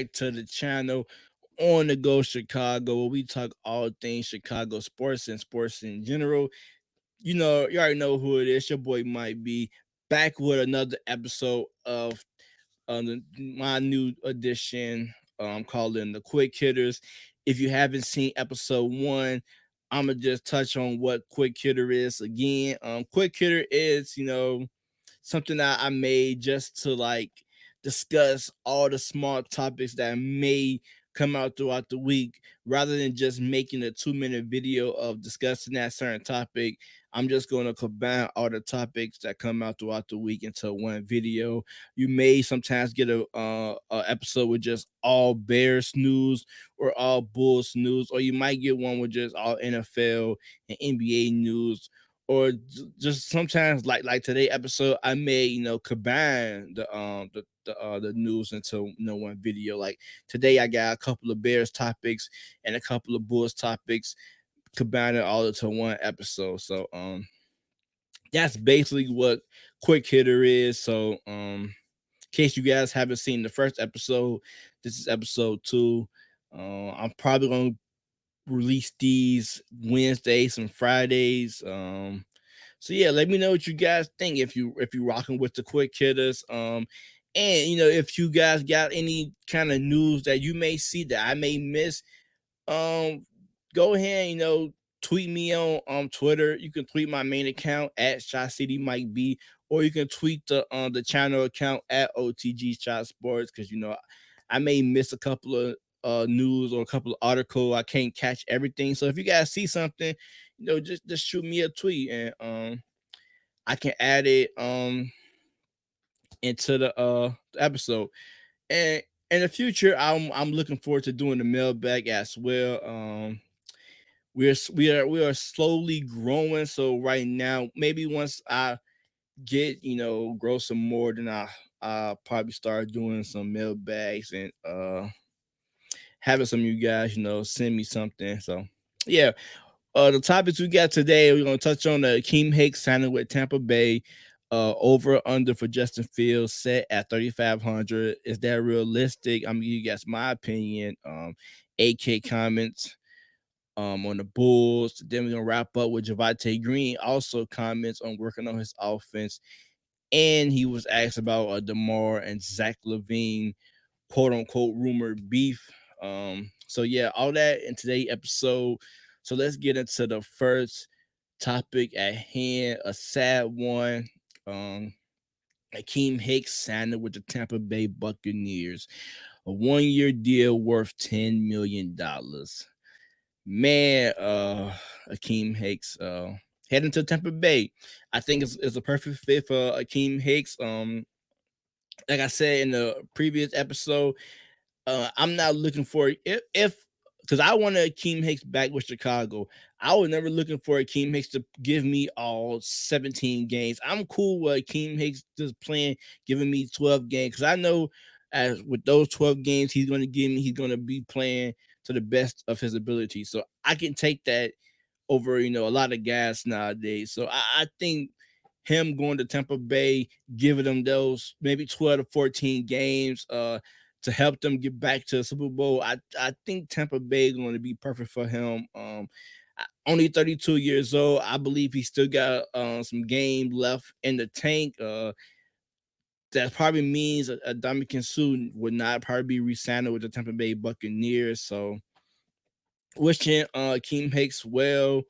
back to the channel on the Go Chicago, where we talk all things Chicago sports and sports in general. You already know who it is. Your boy might be back with another episode of my new edition. Called in the Quick Hitters. If you haven't seen episode one, I'm gonna just touch on what Quick Hitter is again. Quick Hitter is something that I made just to like discuss all the small topics that may come out throughout the week rather than just making a 2-minute video of discussing that certain topic. I'm just going to combine all the topics that come out throughout the week into one video. You may sometimes get a episode with just all Bears news or all Bulls news, or you might get one with just all NFL and NBA news, or just sometimes like today episode I may combine the news into one video. Like today I got a couple of Bears topics and a couple of Bulls topics, combine it all into one episode. So that's basically what Quick Hitter is. So in case you guys haven't seen the first episode, this is episode 2. I'm probably gonna release these Wednesdays and Fridays. So yeah, let me know what you guys think if you rocking with the Quick Hitters. And if you guys got any kind of news that you may see that I may miss, um, go ahead, tweet me on Twitter. You can tweet my main account at Shot City Mike B, or you can tweet the channel account at OTG Shot Sports, because I may miss a couple of news or a couple of articles. I can't catch everything. So if you guys see something, just shoot me a tweet, and I can add it into the episode. And in the future, I'm looking forward to doing the mailbag as well. We are slowly growing. So right now, maybe once I get grow some more, then I'll probably start doing some mailbags and having some of you guys send me something. So yeah, the topics we got today, we're gonna touch on the Akiem Hicks signing with Tampa Bay. Over under for Justin Fields set at 3,500. Is that realistic? I'm gonna give you guys my opinion. AK comments on the Bulls. Then we're gonna wrap up with Javonte Green. Also comments on working on his offense. And he was asked about DeMar and Zach LaVine, quote unquote, rumored beef. So yeah, all that in today's episode. So let's get into the first topic at hand, a sad one. Akiem Hicks signed with the Tampa Bay Buccaneers, a 1-year deal worth $10 million. Man, Akiem Hicks heading to Tampa Bay. I think it's a perfect fit for Akiem Hicks. Like I said in the previous episode, I'm not looking for if because I want Akiem Hicks back with Chicago. I was never looking for Akiem Hicks to give me all 17 games. I'm cool with Akiem Hicks just playing, giving me 12 games, because I know as with those 12 games he's going to give me, he's going to be playing to the best of his ability. So I can take that over a lot of guys nowadays. So I think him going to Tampa Bay, giving them those maybe 12 to 14 games, to help them get back to the Super Bowl. I think Tampa Bay is going to be perfect for him. Only 32 years old. I believe he still got some game left in the tank. That probably means a Dominican Sue would not probably be re-signed with the Tampa Bay Buccaneers. So wishing Akiem Hicks well.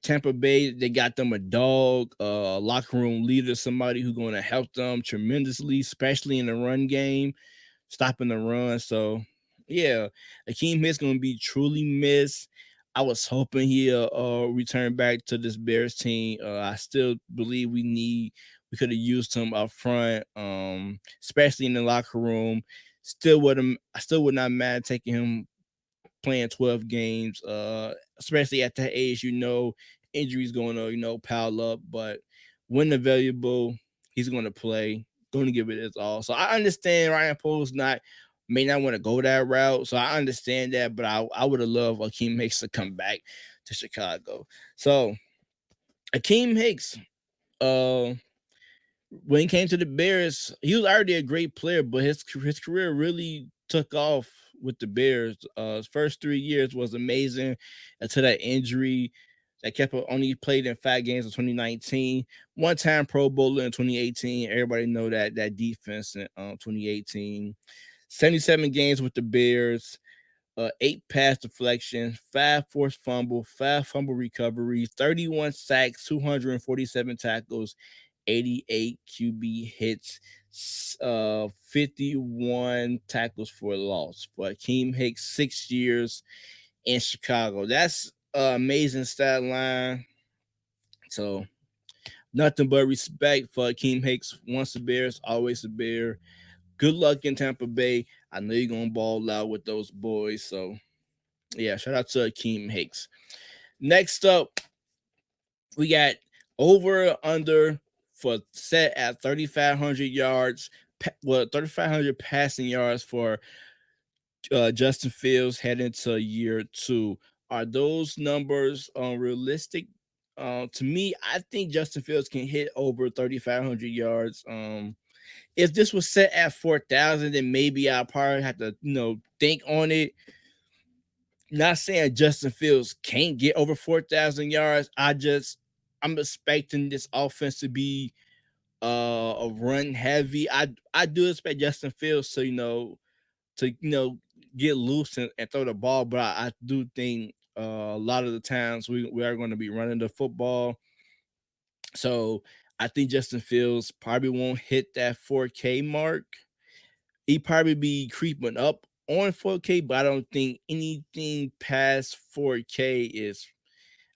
Tampa Bay, they got them a dog, a locker room leader, somebody who's going to help them tremendously, especially in the run game, stopping the run. So, yeah, Akiem Hicks going to be truly missed. I was hoping he'll return back to this Bears team. I still believe we could have used him up front, especially in the locker room. I still would not mind taking him playing 12 games, especially at that age, injuries going to, pile up. But when available, he's going to play, going to give it his all. So I understand Ryan Poles may not want to go that route. So I understand that, but I would have loved Akiem Hicks to come back to Chicago. So Akiem Hicks, when he came to the Bears, he was already a great player, but his career really took off with the Bears. His first 3 years was amazing until that injury that kept him only played in 5 games in 2019. One time Pro Bowler in 2018. Everybody know that defense in 2018. 77 games with the Bears. Eight pass deflections, five forced fumble, five fumble recoveries, 31 sacks, 247 tackles, 88 QB hits, 51 tackles for loss for Akiem Hicks, 6 years in Chicago. That's an amazing stat line. So nothing but respect for Akiem Hicks. Once a Bears, always a Bear. Good luck in Tampa Bay. I know you're gonna ball out with those boys. So yeah, shout out to Akiem Hicks. Next up, we got over or under for set at 3,500 yards. Well, 3,500 passing yards for Justin Fields heading to year two. Are those numbers realistic? To me, I think Justin Fields can hit over 3,500 yards. If this was set at 4,000, then maybe I probably have to, think on it. Not saying Justin Fields can't get over 4,000 yards. I'm expecting this offense to be a run heavy. I do expect Justin Fields to get loose and throw the ball, but I do think a lot of the times we are going to be running the football. So I think Justin Fields probably won't hit that 4K mark. He probably be creeping up on 4K, but I don't think anything past 4K is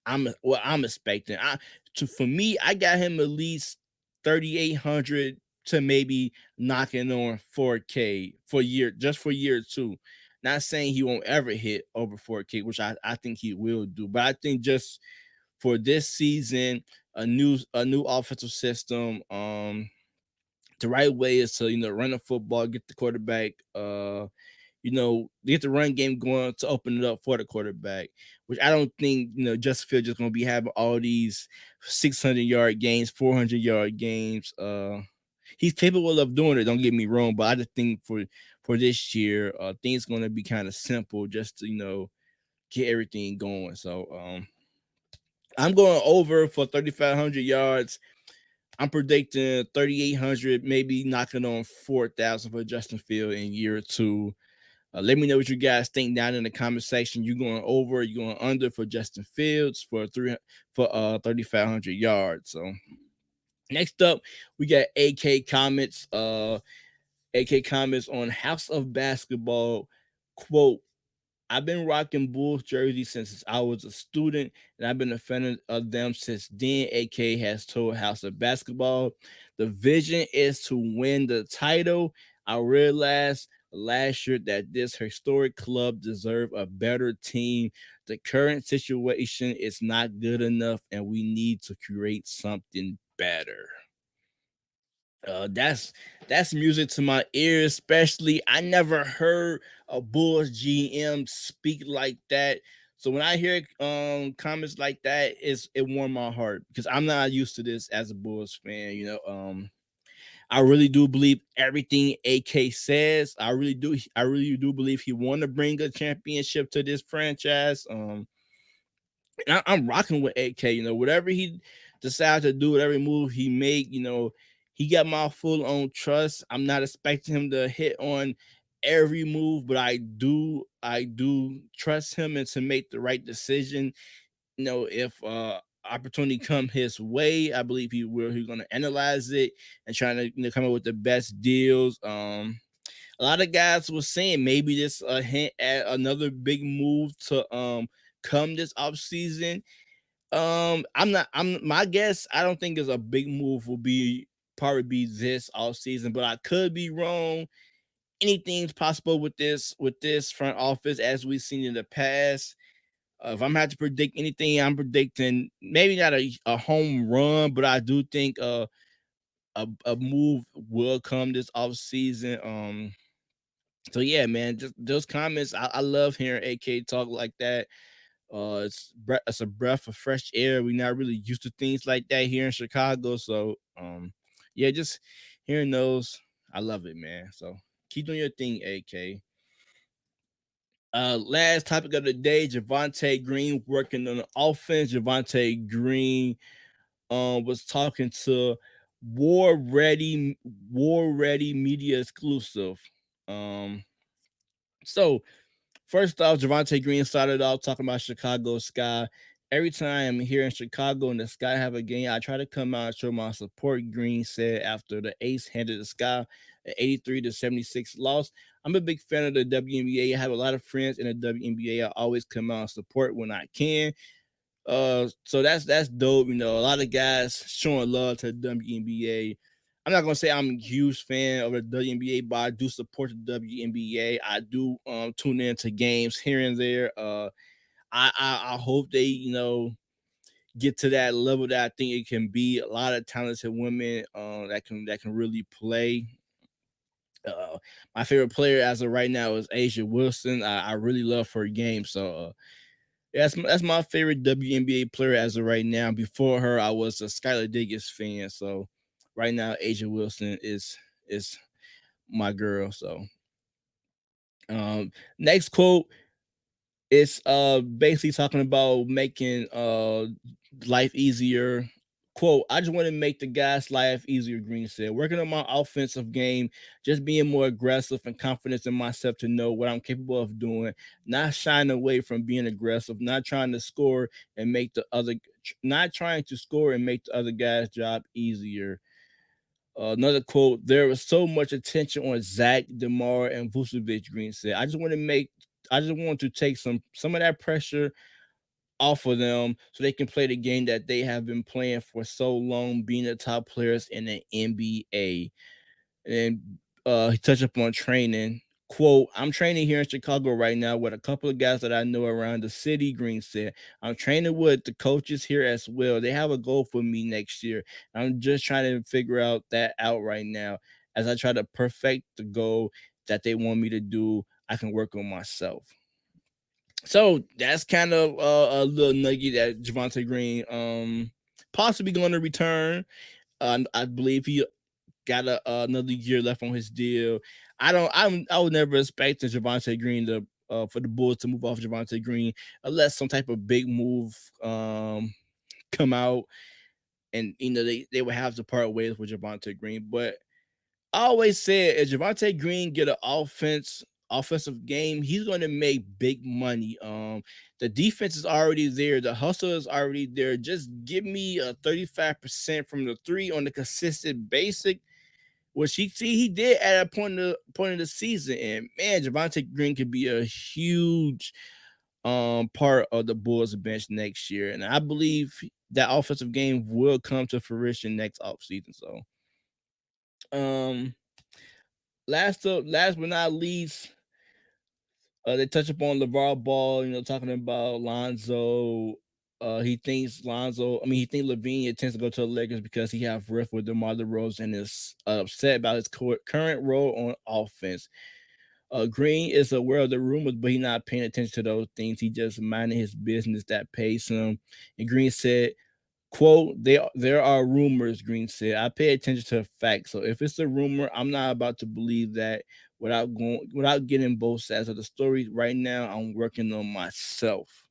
I'm expecting. For me, I got him at least 3,800 to maybe knocking on 4K for year two. Not saying he won't ever hit over 4K, which I think he will do, but I think just for this season, a new offensive system, the right way is to run the football, get the quarterback, get the run game going to open it up for the quarterback, which I don't think Justin Fields just going to be having all these 600-yard games, 400-yard games. He's capable of doing it. Don't get me wrong, but I just think for this year, things going to be kind of simple just to get everything going. So I'm going over for 3,500 yards. I'm predicting 3,800, maybe knocking on 4,000 for Justin Field in year two. Let me know what you guys think down in the comment section. You going over, you going under for Justin Fields for 3,500 yards. So next up, we got AK comments. AK comments on House of Basketball. Quote, I've been rocking Bulls jersey since I was a student, and I've been a fan of them since then. AK has told House of Basketball, the vision is to win the title. I realized last year that this historic club deserves a better team. The current situation is not good enough, and we need to create something better. That's music to my ears. Especially, I never heard a Bulls GM speak like that. So when I hear comments like that, it warmed my heart because I'm not used to this as a Bulls fan. I really do believe everything AK says. I really do. I really do believe he want to bring a championship to this franchise. I'm rocking with AK. Whatever he decides to do, whatever move he make, he got my full on trust. I'm not expecting him to hit on every move, but I do trust him and to make the right decision. If opportunity come his way, I believe he will. He's gonna analyze it and trying to come up with the best deals. A lot of guys were saying maybe this a hint at another big move to come this off season. I'm my guess. I don't think is a big move will be probably be this off season, but I could be wrong. Anything's possible with this front office as we've seen in the past. If I'm had to predict anything, I'm predicting maybe not a home run, but I do think a move will come this off season. So yeah, man, just those comments. I love hearing AK talk like that. It's a breath of fresh air. We're not really used to things like that here in Chicago. So yeah, just hearing those, I love it, man. So keep doing your thing, AK. Last topic of the day: Javonte Green working on the offense. Javonte Green was talking to War Ready War Ready Media Exclusive. Um, so first off, Javonte Green started off talking about Chicago Sky. Every time here in Chicago and the Sky have a game, I try to come out and show my support. Green said after the Ace handed the Sky an 83-76 loss. I'm a big fan of the WNBA. I have a lot of friends in the WNBA. I always come out and support when I can. So that's dope. You know, a lot of guys showing love to the WNBA. I'm not gonna say I'm a huge fan of the WNBA, but I do support the WNBA. I do tune into games here and there. I hope they get to that level that I think it can be. A lot of talented women that can really play. Uh, my favorite player as of right now is Asia Wilson. I really love her game. So that's my favorite WNBA player as of right now. Before her, I was a Skylar Diggins fan. So right now, Asia Wilson is my girl. So next quote is basically talking about making life easier. Quote, I just want to make the guys' life easier, Green said. Working on my offensive game, just being more aggressive and confidence in myself to know what I'm capable of doing, not shying away from being aggressive, not trying to score and make the other not trying to score and make the other guy's job easier. Another quote, there was so much attention on Zach, DeMar, and Vucevic, Green said. I just want to take some of that pressure off of them so they can play the game that they have been playing for so long, being the top players in the NBA. And he touched upon training. Quote, I'm training here in Chicago right now with a couple of guys that I know around the city, Green said. I'm training with the coaches here as well. They have a goal for me next year. I'm just trying to figure out that out right now. As I try to perfect the goal that they want me to do, I can work on myself. So that's kind of a little nugget that Javonte Green possibly going to return. I believe he got another year left on his deal. I would never expect Javonte Green to for the Bulls to move off Javonte Green unless some type of big move come out and they would have to part ways with Javonte Green. But I always said if Javonte Green get an offensive game, he's going to make big money. The defense is already there, the hustle is already there. Just give me a 35% from the three on the consistent basic, which he did at a point of the season. And man, Javonte Green could be a huge part of the Bulls bench next year. And I believe that offensive game will come to fruition next offseason. So um last but not least, they touch upon LeVar Ball, talking about Lonzo. He thinks Levine intends to go to the Lakers because he have rift with DeMar DeRozan and is upset about his current role on offense. Green is aware of the rumors, but he's not paying attention to those things. He just minding his business that pays him. And Green said, quote, there are rumors, Green said. I pay attention to facts. So if it's a rumor, I'm not about to believe that without getting both sides of the story. Right now, I'm working on myself.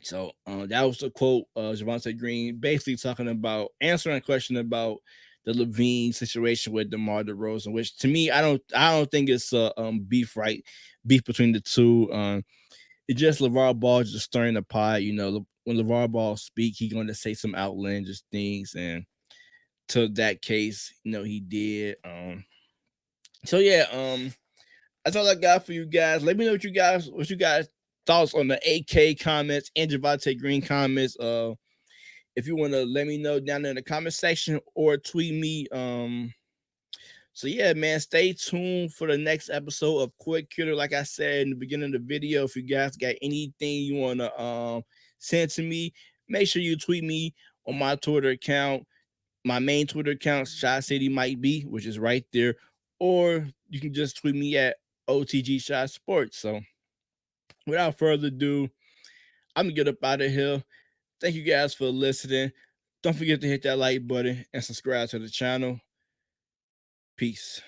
So that was the quote, Javonte Green, basically talking about answering a question about the Levine situation with DeMar DeRozan, which to me, I don't think it's a beef between the two. It's just LeVar Ball just stirring the pot. When LeVar Ball speak, he's going to say some outlandish things, and to that case, he did. So yeah, that's all I got for you guys. Let me know what you guys thoughts on the AK comments and Javonte Green comments. If you want to let me know down in the comment section or tweet me. So yeah, man, stay tuned for the next episode of Quick Cutter. Like I said in the beginning of the video, if you guys got anything you want to send to me, make sure you tweet me on my Twitter account. My main Twitter account, Shy City Might Be, which is right there. Or you can just tweet me at OTG Shy Sports. So without further ado, I'm gonna get up out of here. Thank you guys for listening. Don't forget to hit that like button and subscribe to the channel. Peace.